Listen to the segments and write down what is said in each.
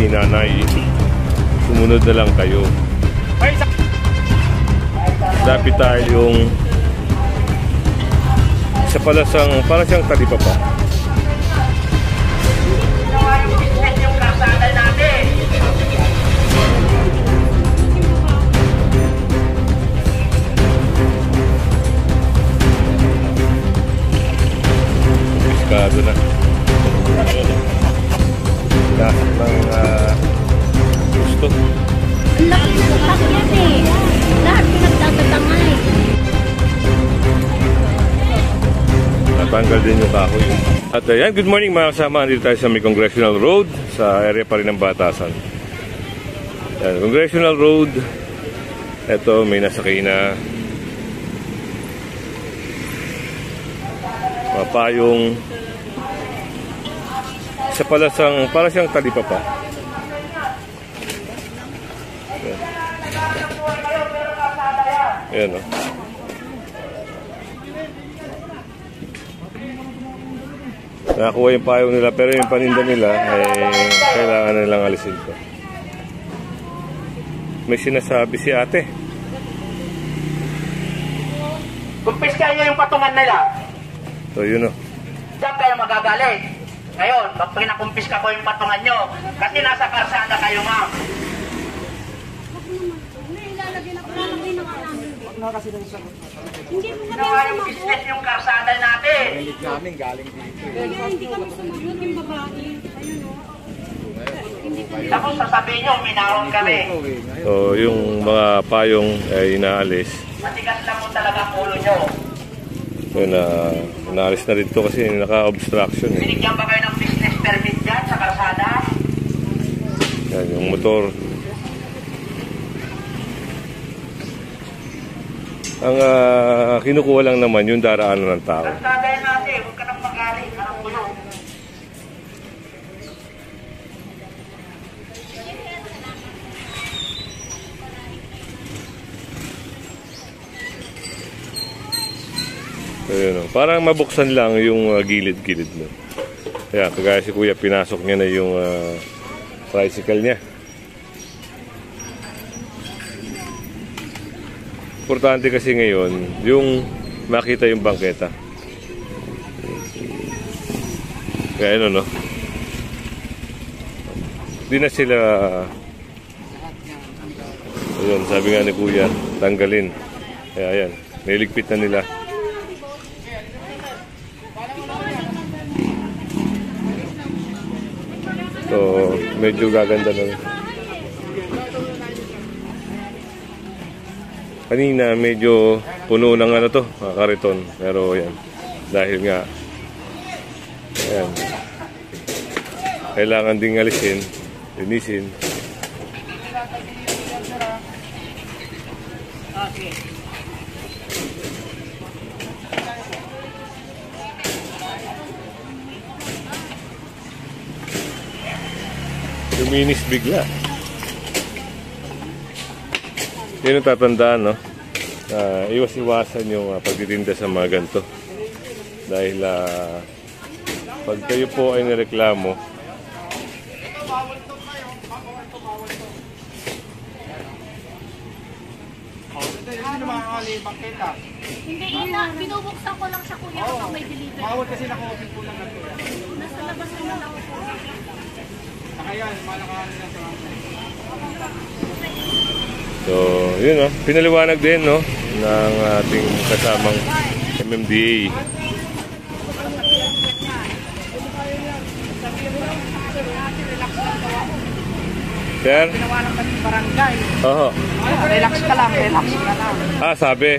ni nanay, sumunod na lang kayo. Lapit tayo yung sa palasang, para siyang talipapa. Piskado na. Lahat ng gusto. Ang laki ng sakyan eh. Lahat pinagtatatangay. Natanggal din yung kahoy. At ayan, good morning mga kasama. Dito tayo sa may Congressional Road, sa area pa rin ng Batasan. Ayan, Congressional Road. Ito, may nasakay na mapayong sa palasang, para siyang talipapa. Ayan, o. Nakakuha yung payong nila, pero yung paninda nila ay kailangan nilang alisin ko. May sinasabi si ate. Kumpiska nyo yung patungan nila. So yun o. Diyan kayo magagalit. Ngayon, pag pinakumpiska ko yung patungan nyo, kasi nasa karsada kayo, ma'am. Hindi mo Ginawa yung business yung karsada natin. Namin galing dito. kaya hindi kami sumagot yung babae. Ayun o. Tapos sasabihin nyo, minahon kami. So yung mga payong ay inaalis. Matigas lang mo talaga ang ulo nyo. So inaalis na rin ito kasi naka-obstruction eh. Binigyan ba kayo ng business permit dyan sa karsada? Yan, yung motor. Ang kinukuha lang naman yung daraanan ng tao. Karsada yan natin, huwag ka nang magaling. Harap mo yun. So, yun, parang mabuksan lang yung gilid-gilid mo. Kaya kagaya si kuya, pinasok niya na yung tricycle niya. Importante kasi ngayon yung makita yung bangketa. Kaya ano, no? Hindi na sila, ayun, sabi nga ni kuya, tanggalin. Kaya ayan, niligpit na nila. So, medyo gaganda na. Kanina medyo puno ng ano to, kariton. Pero yan, dahil nga ayan, kailangan ding alisin, linisin. Okay. Luminis bigla. Yun ang tatandaan, no? Iwas-iwasan yung pagtitinda sa mga ganito. Dahil pag kayo po ay nireklamo, Hindi ina, binubuksan ko lang siya kuya kapag may delivery. Bawal kasi naka-open po lang natin. Nasa labas naman ako po. Nakayan, malakahan nila sa mga. so yun, no? Pinaliwanag din, no? Ng ating kasamang MMDA. Sir? Ginawa ng barangay. Oo. Relax ka lang, relax ka lang. Sabi.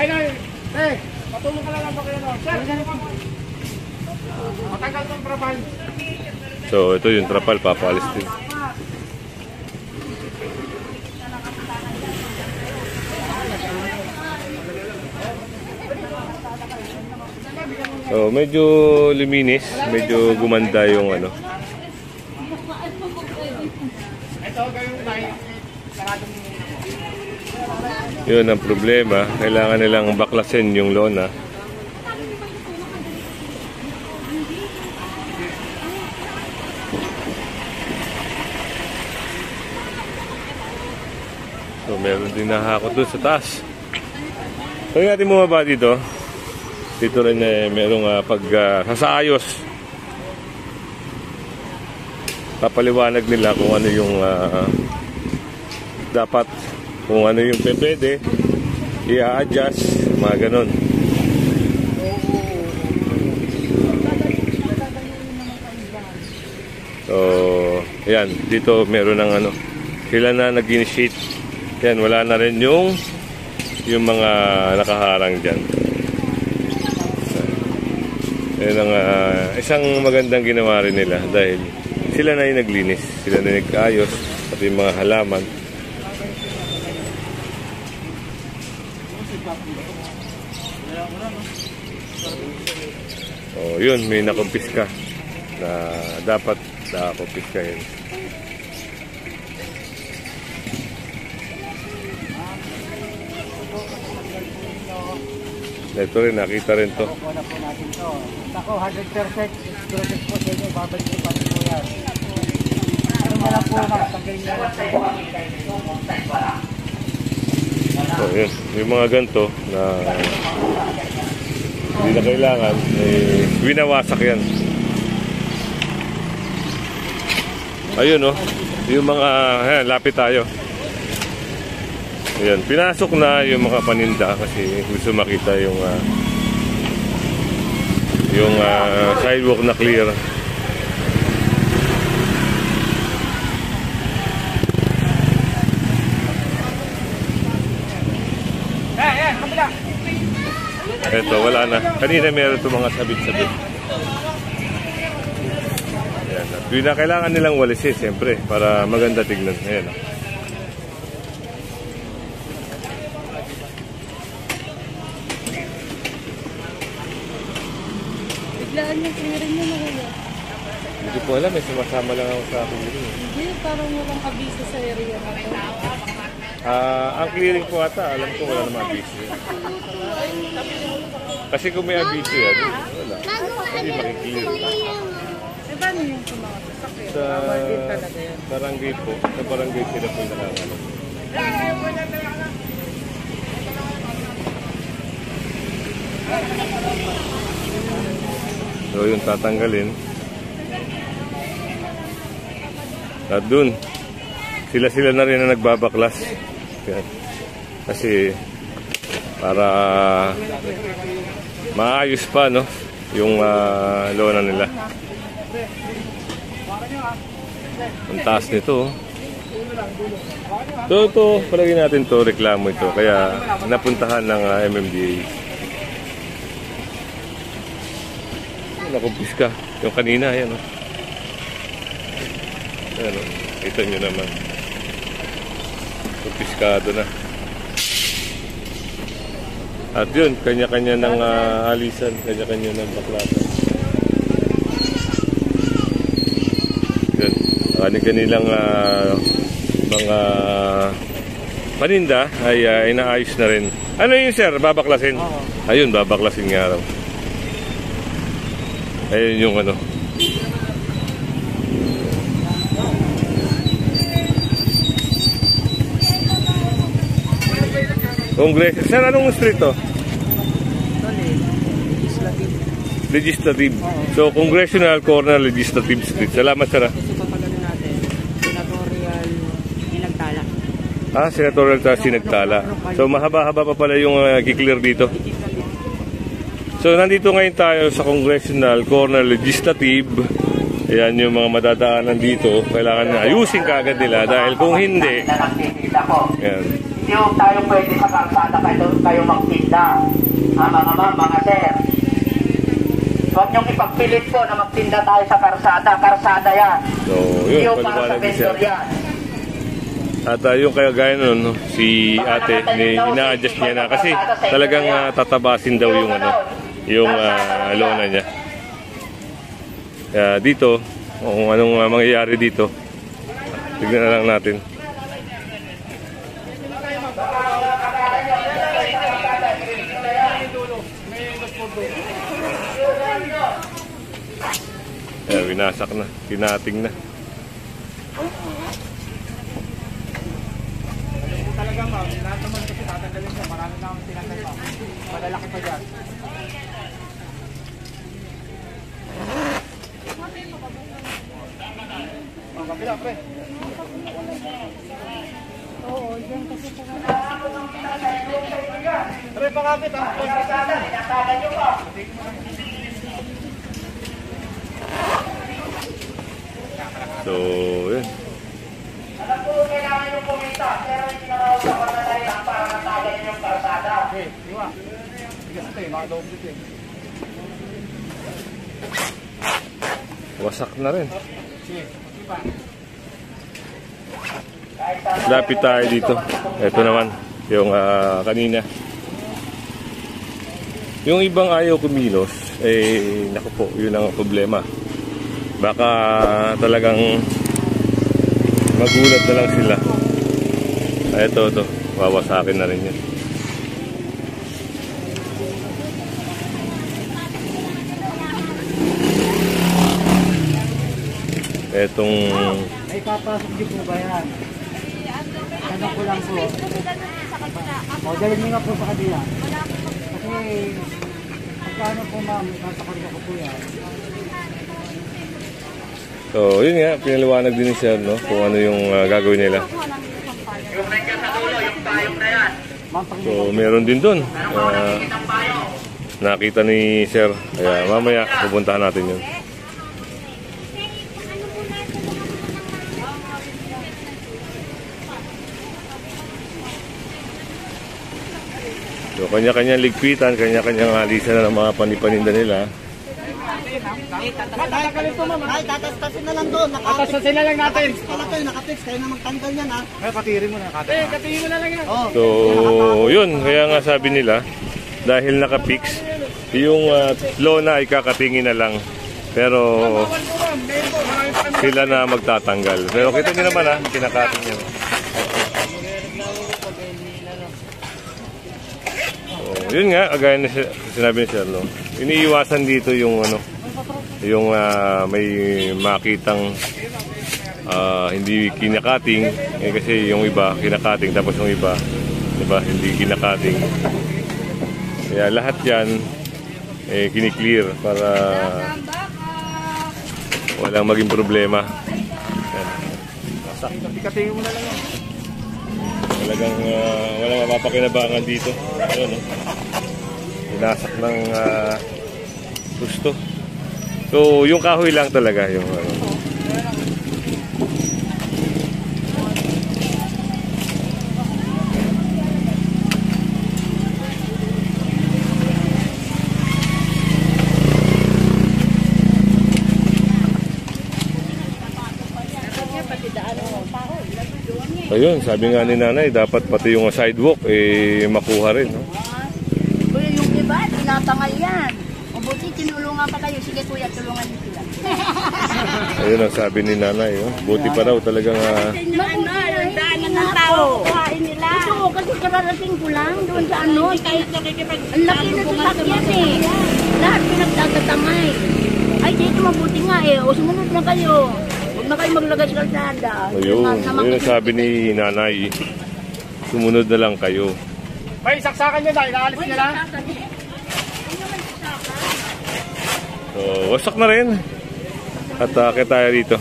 Ay, patulong ka lang ba kayo, no? Sir, matagal tong trapal. So ito yung trapal, papaalis din. So medyo luminis, medyo gumanda yung ano. Ito, gayong tayo. Saradong Yun ang problema, kailangan nilang baklasin yung lona. meron din nahakot doon sa taas. Pwede natin bumaba dito. Dito rin merong pag-sasayos. Papaliwanag nila kung ano yung dapat, kung ano yung pwede i-adjust, mga ganon. So, yan, dito meron ng ano, sila na nag-initiate. Yan, wala na rin yung mga nakaharang dyan. Yan ang isang magandang ginawa rin nila dahil sila na yung naglinis, sila na yung nag-ayos, pati yung mga halaman. Oh, yun, may nakumpiska na dapat nakumpiskahin. Ito rin, nakita rin to. Wala po natin to. Ako, 100% process po sa inyo. Babalik po pati po yan. Ano na lang po, tanggalin na lang po. So, yun, yung mga ganito na hindi na kailangan, winawasak yan. Ayun, oh, yung mga, ayan, lapit tayo. Ayan, pinasok na yung mga paninda kasi gusto makita yung sidewalk na clear. Kabila! Eto, wala na. Kanina meron itong mga sabit-sabit. Ayan, at yun na kailangan nilang walisin, siyempre, para maganda tignan. Ayan, Biglaan yung clearing nyo na kuya. hindi ko alam, sumasama lang ako sa clearing. Hindi, parang walang abiso sa area na to. Ang clearing po ata, alam ko wala namang abiso. Kasi kung may abiso yan, wala. Hindi makiklear. Eh, paano yung mga sasakyan? Sa barangay po, sa barangay sila po yung nakakalam. So yung tatanggalin. At dun, sila na rin na nagbabaklas. Kasi para maayos pa, no, yung lona nila. Ang taas nito. Ito, palagi natin to, reklamo ito. Kaya napuntahan ng MMDA. Nakumpis ka. Yung kanina, yan, oh. Ayan, oh. Kita nyo naman. Kumpiskado na. At yun, kanya-kanya ng alisan, kanya-kanya ng baklasan. Yun, kanilang mga paninda ay inaayos na rin. Ano yun, sir? Babaklasin? Ayun, babaklasin nga raw. Ayun yung ano. Congress. Sir, anong street to? Legislative. So, Congressional Corner Legislative Street. Salamat, sir. Kasi papagano natin, senatorial Sinagtala. Senatorial Sinagtala. So, mahaba-haba pa pala yung kiklear dito. So, nandito ngayon tayo sa Congressional Corner Legislative. Ayan yung mga madadaanan dito. Kailangan na ayusin kaagad nila dahil kung hindi, ayan. Hindi tayo pwede sa kalsada kayo magtinda. Mga ma'am, mga sir. Huwag niyong ipagpilit po na magtinda tayo sa karsada. Karsada yan. So, yun, hindi para sa vendor yan. At yung kaya gaya nun, no, si ate, ina-adjust niya na kasi talagang tatabasin daw yung lona niya. Kaya dito, kung anong mangyayari dito, tignan na lang natin. Kaya winasak na, tinating na. talaga ma'am, lahat naman kasi tatanggalin siya. Marami na akong tinanggal ma'am. Malalaki pa dyan. Ang kapila, pre. Oo, dyan kasi sa Pre, pakapit ha. So, yun. Alam po, kailangan yung kumita, pero hindi na raw sa pananayan para natagan yung karsada. Okay, diwa. Bigas ito eh, makadoob dito eh. Wasak na rin. Sige, sige pa. Lapit tayo dito. Ito naman, yung kanina. Yung ibang ayaw kumilos, eh, naku po, yun ang problema. Baka talagang magulat na lang sila. Ito, wawasakin na rin yun. Etong May papasok din po ba yan? Tanong ko lang po. O, dalhin nyo nga po sa kabila. Kasi, pagkano po ma'am, nasa kanila ko po yan. So, yun nga, pinaliwanag din siya, no, kung ano yung gagawin nila. Yung nandiyan sa dulo, yung payong na yan. Ma'am, pag So, meron din dun. Meron pa ako nakikita ng payong. Nakita ni Sir. Kaya mamaya, pupuntahan natin yun. So, kanya-kanyang ligpitan, kanya-kanyang alisan na ng mga panipaninda nila. Ay, tatastasin na lang doon. Atasasin na lang natin. Pala kayo, nakapix. Kayo na magtanggal yan, ha? Ay, katiri mo na. Katiri mo na lang yan. Oh. So, yun. Kaya nga sabi nila, dahil nakapix, yung lona ay kakatingin na lang. Pero, sila na magtatanggal. Pero kita nyo naman ha, kinakating nyo. So, yun nga, agaya na sinabi ni Sir, no? Iniiwasan dito yung ano, yung may makitang hindi kinakating, kasi yung iba kinakating tapos yung iba, diba, hindi kinakating. Kaya lahat yan kiniklear para walang maging problema. Katiri mo na lang yan. Talagang walang mapapakinabangan dito. Ayun, no? Inasak ng gusto. So, yung kahoy lang talaga yung ayun, sabi nga ni nanay, dapat pati yung sidewalk makuha rin, no? Kuya, yung iba, tinatangal yan. O buti, tinulungan pa kayo. Sige kuya, tulungan niyo sila. Ayun ang sabi ni nanay, oh. Buti pa daw talagang Yung daanan ng tao. Kuhain nila. Ito, kasi kararating ko lang doon sa ano. Ang laki na sasakyan eh. Lahat pinagtatatamay. Ay, dito mabuti nga eh. O sumunod na kayo. Huwag na kayo maglagay sa kalsada. ayun ang sabi ni nanay. Sumunod na lang kayo. May saksakan nyo dahil naalis nyo lang. So, wasak na rin. At kaya tayo dito.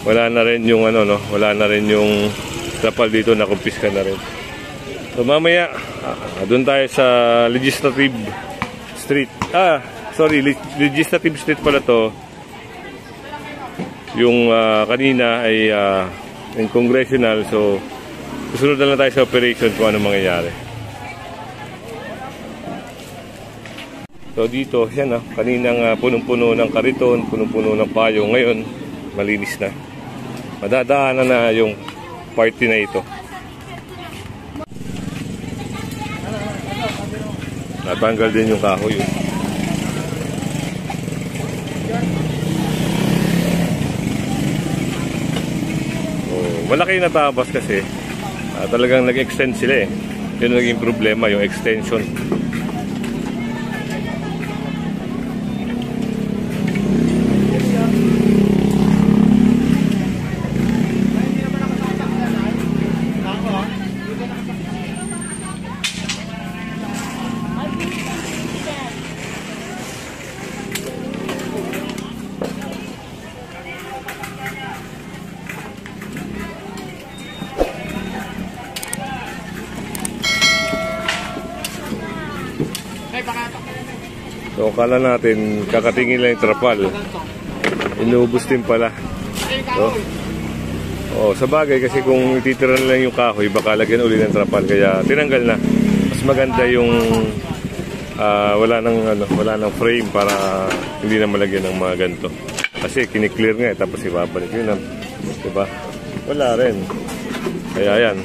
Wala na rin yung ano, no? Wala na rin yung trapal dito, nakumpiska na rin. So, mamaya, doon tayo sa Legislative Street. Legislative Street pala to. Yung kanina ay yung congressional. So, susunod na lang tayo sa operation kung ano mangyayari. So dito, yan kaninang punong-puno ng kariton, punong-puno ng payo. Ngayon, malinis na. Madadaanan na yung party na ito. Natanggal din yung kahoy. Malaki na tabas kasi talagang nag-extend sila eh. Yun ang naging problema, yung extension. So kala natin kakatingin lang yung trapal, inuubos din pala. So, sa bagay kasi kung ititira na lang yung kahoy, baka lagyan uli ng trapal, kaya tinanggal na. Mas maganda yung wala nang frame para hindi na malagyan ng mga ganito. Kasi kiniklear nga tapos ibabalik yun, diba? Wala rin. Kaya yan.